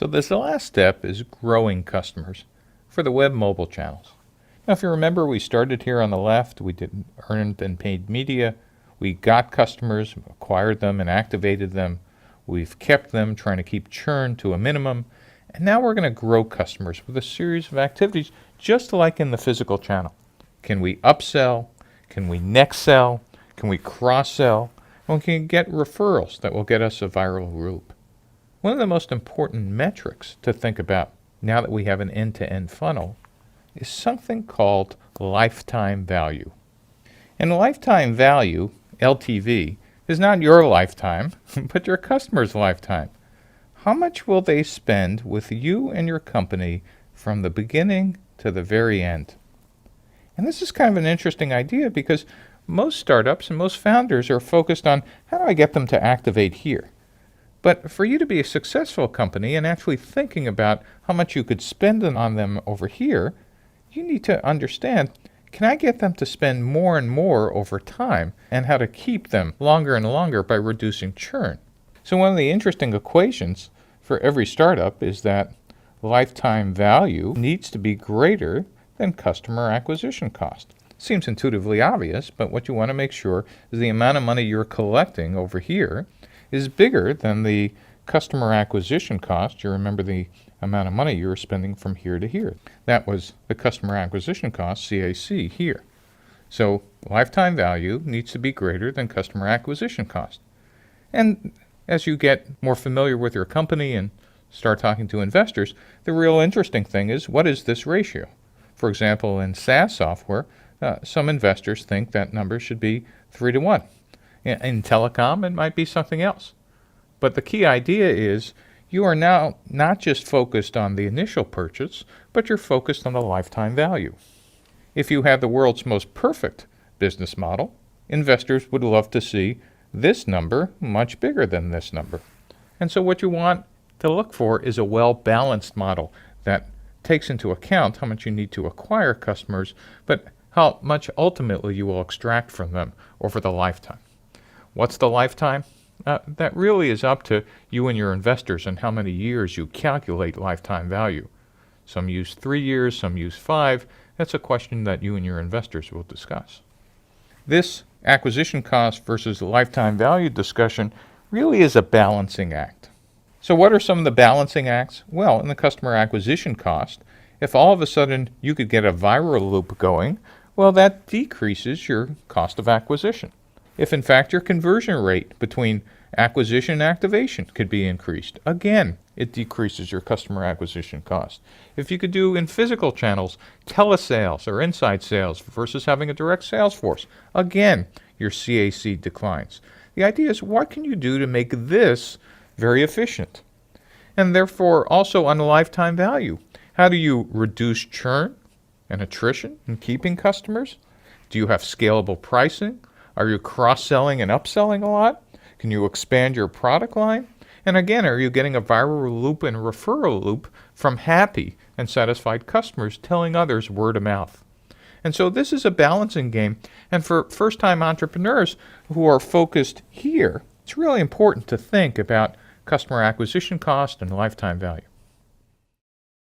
So this last step is growing customers for the web mobile channels. Now if you remember, we started here on the left. We did earned and paid media. We got customers, acquired them and activated them. We've kept them, trying to keep churn to a minimum. And now we're going to grow customers with a series of activities just like in the physical channel. Can we upsell? Can we next sell? Can we cross-sell? And we can get referrals that will get us a viral loop. One of the most important metrics to think about now that we have an end-to-end funnel is something called lifetime value. And lifetime value, LTV, is not your lifetime, but your customer's lifetime. How much will they spend with you and your company from the beginning to the very end? And this is kind of an interesting idea because most startups and most founders are focused on how do I get them to activate here? But for you to be a successful company and actually thinking about how much you could spend on them over here, you need to understand, can I get them to spend more and more over time, and how to keep them longer and longer by reducing churn? So one of the interesting equations for every startup is that lifetime value needs to be greater than customer acquisition cost. Seems intuitively obvious, but what you want to make sure is the amount of money you're collecting over here is bigger than the customer acquisition cost. You remember the amount of money you were spending from here to here. That was the customer acquisition cost, CAC, here. So lifetime value needs to be greater than customer acquisition cost. And as you get more familiar with your company and start talking to investors, the real interesting thing is, what is this ratio? For example, in SaaS software, some investors think that number should be 3 to 1. In telecom, it might be something else. But the key idea is you are now not just focused on the initial purchase, but you're focused on the lifetime value. If you have the world's most perfect business model, investors would love to see this number much bigger than this number. And so what you want to look for is a well-balanced model that takes into account how much you need to acquire customers, but how much ultimately you will extract from them over the lifetime. What's the lifetime? That really is up to you and your investors and how many years you calculate lifetime value. Some use 3 years, some use 5. That's a question that you and your investors will discuss. This acquisition cost versus lifetime value discussion really is a balancing act. So what are some of the balancing acts? Well, in the customer acquisition cost, if all of a sudden you could get a viral loop going, well, that decreases your cost of acquisition. If in fact your conversion rate between acquisition and activation could be increased, again, it decreases your customer acquisition cost. If you could do in physical channels, telesales or inside sales versus having a direct sales force, again, your CAC declines. The idea is, what can you do to make this very efficient? And therefore also on lifetime value. How do you reduce churn and attrition in keeping customers? Do you have scalable pricing? Are you cross-selling and upselling a lot? Can you expand your product line? And again, are you getting a viral loop and referral loop from happy and satisfied customers telling others word of mouth? And so this is a balancing game. And for first-time entrepreneurs who are focused here, it's really important to think about customer acquisition cost and lifetime value.